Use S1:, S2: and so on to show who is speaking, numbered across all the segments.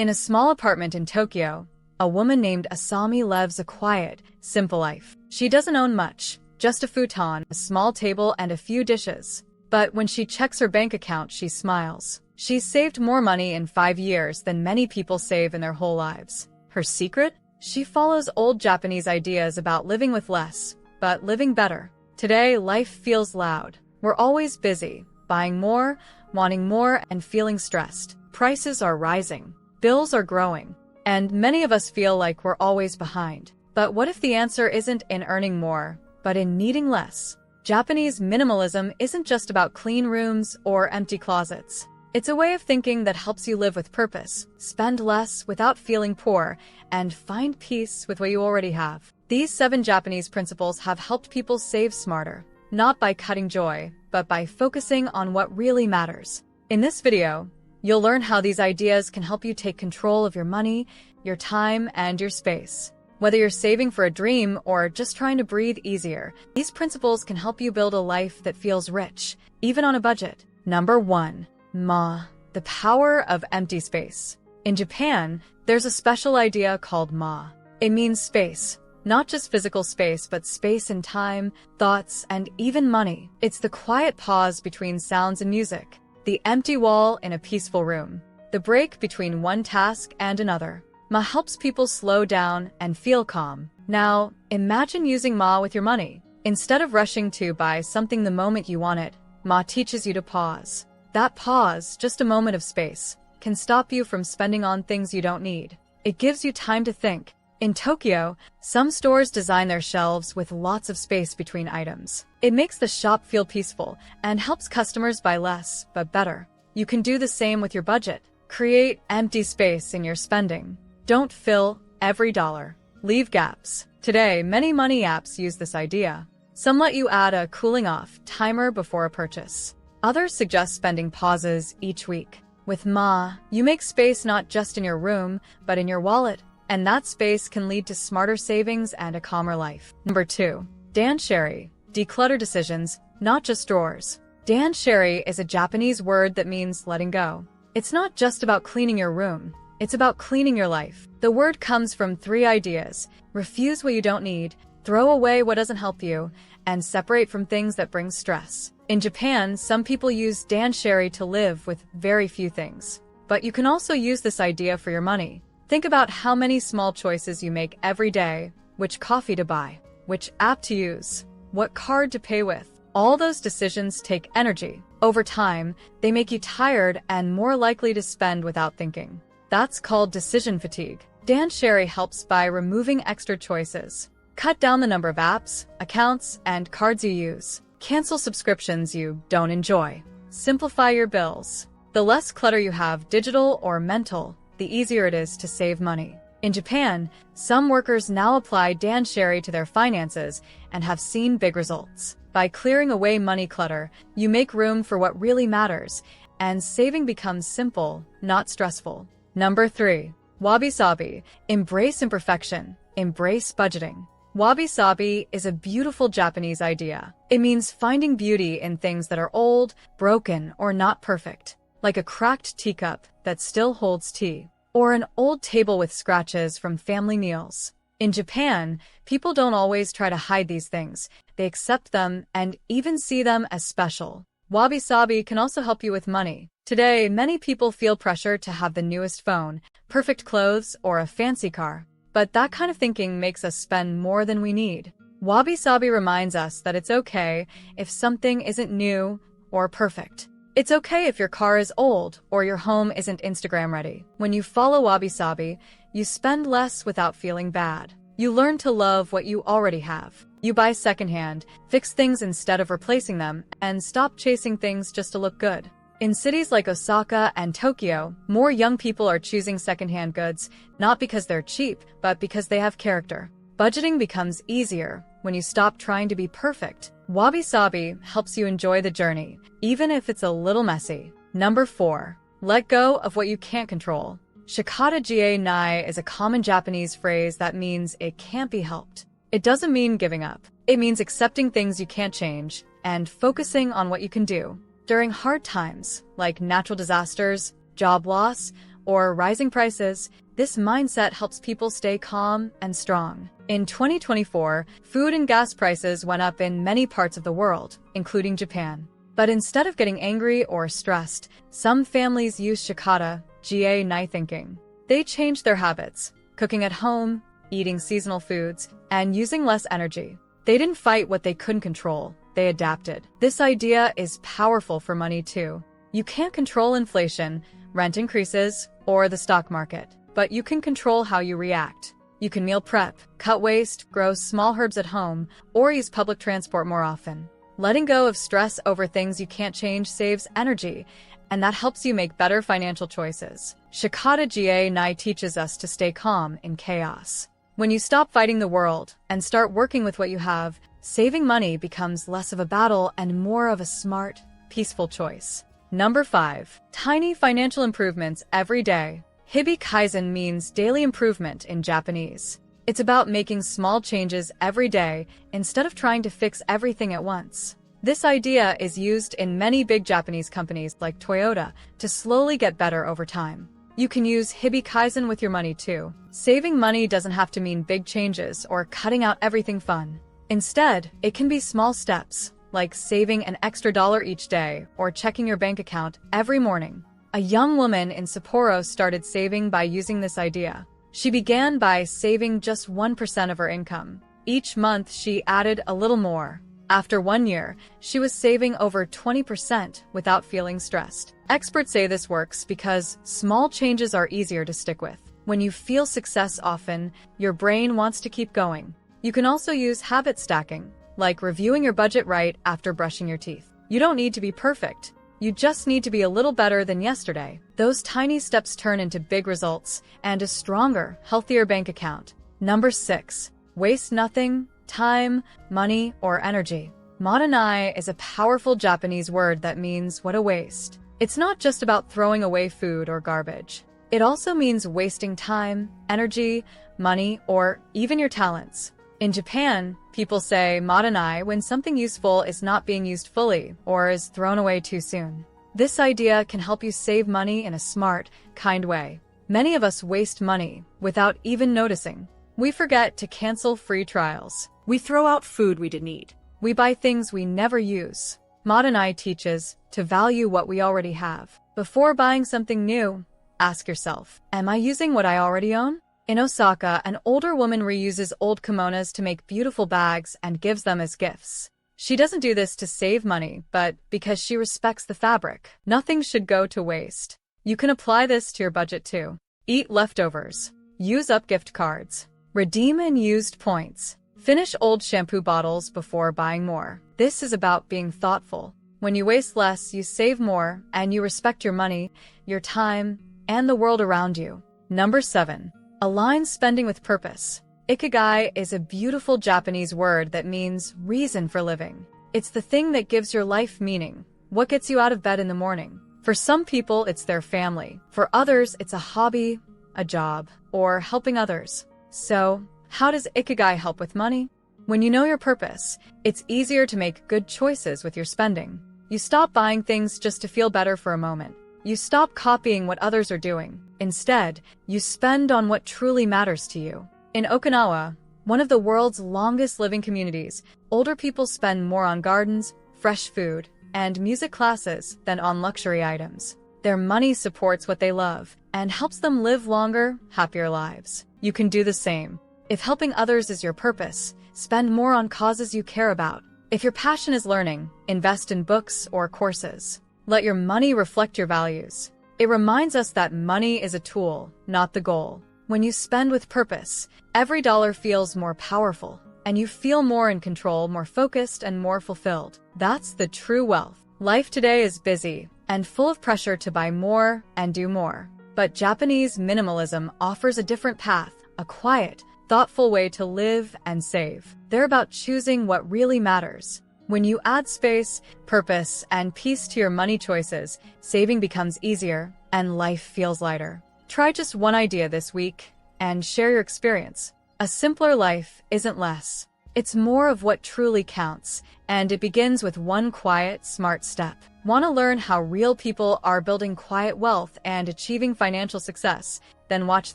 S1: In a small apartment in Tokyo, a woman named Asami lives a quiet, simple life. She doesn't own much, just a futon, a small table, and a few dishes. But when she checks her bank account, she smiles. She's saved more money in 5 years than many people save in their whole lives. Her secret? She follows old Japanese ideas about living with less, but living better. Today, life feels loud. We're always busy, buying more, wanting more, and feeling stressed. Prices are rising. Bills are growing. And many of us feel like we're always behind. But what if the answer isn't in earning more, but in needing less? Japanese minimalism isn't just about clean rooms or empty closets. It's a way of thinking that helps you live with purpose, spend less without feeling poor, and find peace with what you already have. These 7 Japanese principles have helped people save smarter, not by cutting joy, but by focusing on what really matters. In this video, you'll learn how these ideas can help you take control of your money, your time, and your space. Whether you're saving for a dream or just trying to breathe easier, these principles can help you build a life that feels rich, even on a budget. Number 1. Ma, the power of empty space. In Japan, there's a special idea called Ma. It means space. Not just physical space, but space in time, thoughts, and even money. It's the quiet pause between sounds and music. The empty wall in a peaceful room. The break between one task and another. Ma helps people slow down and feel calm. Now, imagine using Ma with your money. Instead of rushing to buy something the moment you want it, Ma teaches you to pause. That pause, just a moment of space, can stop you from spending on things you don't need. It gives you time to think. In Tokyo, some stores design their shelves with lots of space between items. It makes the shop feel peaceful and helps customers buy less, but better. You can do the same with your budget. Create empty space in your spending. Don't fill every dollar. Leave gaps. Today, many money apps use this idea. Some let you add a cooling-off timer before a purchase. Others suggest spending pauses each week. With Ma, you make space not just in your room, but in your wallet. And that space can lead to smarter savings and a calmer life. Number 2. Danshari. Declutter decisions, not just drawers. Danshari is a Japanese word that means letting go. It's not just about cleaning your room. It's about cleaning your life. The word comes from 3 ideas. Refuse what you don't need, throw away what doesn't help you, and separate from things that bring stress. In Japan, some people use Danshari to live with very few things. But you can also use this idea for your money. Think about how many small choices you make every day, which coffee to buy, which app to use, what card to pay with. All those decisions take energy. Over time, they make you tired and more likely to spend without thinking. That's called decision fatigue. Danshari helps by removing extra choices. Cut down the number of apps, accounts, and cards you use. Cancel subscriptions you don't enjoy. Simplify your bills. The less clutter you have, digital or mental, the easier it is to save money. In Japan, some workers now apply Danshari to their finances and have seen big results. By clearing away money clutter, you make room for what really matters, and saving becomes simple, not stressful. Number 3. Wabishabi. Embrace imperfection. Embrace budgeting. Wabi-Sabi is a beautiful Japanese idea. It means finding beauty in things that are old, broken, or not perfect. Like a cracked teacup that still holds tea, or an old table with scratches from family meals. In Japan, people don't always try to hide these things. They accept them and even see them as special. Wabishabi can also help you with money. Today, many people feel pressure to have the newest phone, perfect clothes, or a fancy car. But that kind of thinking makes us spend more than we need. Wabishabi reminds us that it's okay if something isn't new or perfect. It's okay if your car is old or your home isn't Instagram ready. When you follow Wabishabi, you spend less without feeling bad. You learn to love what you already have. You buy secondhand, fix things instead of replacing them, and stop chasing things just to look good. In cities like Osaka and Tokyo, more young people are choosing secondhand goods, not because they're cheap, but because they have character. Budgeting becomes easier when you stop trying to be perfect. Wabishabi helps you enjoy the journey, even if it's a little messy. Number 4. Let go of what you can't control. Shikata ga nai is a common Japanese phrase that means it can't be helped. It doesn't mean giving up. It means accepting things you can't change and focusing on what you can do. During hard times, like natural disasters, job loss, or rising prices, this mindset helps people stay calm and strong. In 2024, food and gas prices went up in many parts of the world, including Japan. But instead of getting angry or stressed, some families used Shikata, GA thinking. They changed their habits, cooking at home, eating seasonal foods, and using less energy. They didn't fight what they couldn't control, they adapted. This idea is powerful for money too. You can't control inflation, rent increases, or the stock market, but you can control how you react. You can meal prep, cut waste, grow small herbs at home, or use public transport more often. Letting go of stress over things you can't change saves energy, and that helps you make better financial choices. Shikata GA teaches us to stay calm in chaos. When you stop fighting the world and start working with what you have, saving money becomes less of a battle and more of a smart, peaceful choice. Number 5. Tiny financial improvements every day. Hibi Kaizen means daily improvement in Japanese. It's about making small changes every day instead of trying to fix everything at once. This idea is used in many big Japanese companies like Toyota to slowly get better over time. You can use Hibi Kaizen with your money too. Saving money doesn't have to mean big changes or cutting out everything fun. Instead, it can be small steps, like saving an extra dollar each day or checking your bank account every morning. A young woman in Sapporo started saving by using this idea. She began by saving just 1% of her income. Each month, she added a little more. After 1 year, she was saving over 20% without feeling stressed. Experts say this works because small changes are easier to stick with. When you feel success often, your brain wants to keep going. You can also use habit stacking, like reviewing your budget right after brushing your teeth. You don't need to be perfect. You just need to be a little better than yesterday. Those tiny steps turn into big results and a stronger, healthier bank account. Number 6. Waste nothing, time, money, or energy. Madanai is a powerful Japanese word that means what a waste. It's not just about throwing away food or garbage. It also means wasting time, energy, money, or even your talents. In Japan, people say madanai when something useful is not being used fully or is thrown away too soon. This idea can help you save money in a smart, kind way. Many of us waste money without even noticing. We forget to cancel free trials. We throw out food we didn't eat. We buy things we never use. Madanai teaches to value what we already have. Before buying something new, ask yourself, am I using what I already own? In Osaka, an older woman reuses old kimonos to make beautiful bags and gives them as gifts. She doesn't do this to save money, but because she respects the fabric. Nothing should go to waste. You can apply this to your budget too. Eat leftovers. Use up gift cards. Redeem unused points. Finish old shampoo bottles before buying more. This is about being thoughtful. When you waste less, you save more, and you respect your money, your time, and the world around you. Number 7. Align spending with purpose. Ikigai is a beautiful Japanese word that means reason for living. It's the thing that gives your life meaning. What gets you out of bed in the morning? For some people, it's their family. For others, it's a hobby, a job, or helping others. So, how does Ikigai help with money? When you know your purpose, it's easier to make good choices with your spending. You stop buying things just to feel better for a moment. You stop copying what others are doing. Instead, you spend on what truly matters to you. In Okinawa, one of the world's longest living communities, older people spend more on gardens, fresh food, and music classes than on luxury items. Their money supports what they love and helps them live longer, happier lives. You can do the same. If helping others is your purpose, spend more on causes you care about. If your passion is learning, invest in books or courses. Let your money reflect your values. It reminds us that money is a tool, not the goal. When you spend with purpose, every dollar feels more powerful, and you feel more in control, more focused, and more fulfilled. That's the true wealth. Life today is busy and full of pressure to buy more and do more. But Japanese minimalism offers a different path, a quiet, thoughtful way to live and save. They're about choosing what really matters. When you add space, purpose, and peace to your money choices, saving becomes easier and life feels lighter. Try just one idea this week and share your experience. A simpler life isn't less. It's more of what truly counts, and it begins with one quiet, smart step. Want to learn how real people are building quiet wealth and achieving financial success? Then watch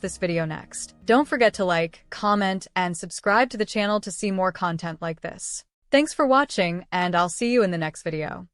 S1: this video next. Don't forget to like, comment, and subscribe to the channel to see more content like this. Thanks for watching, and I'll see you in the next video.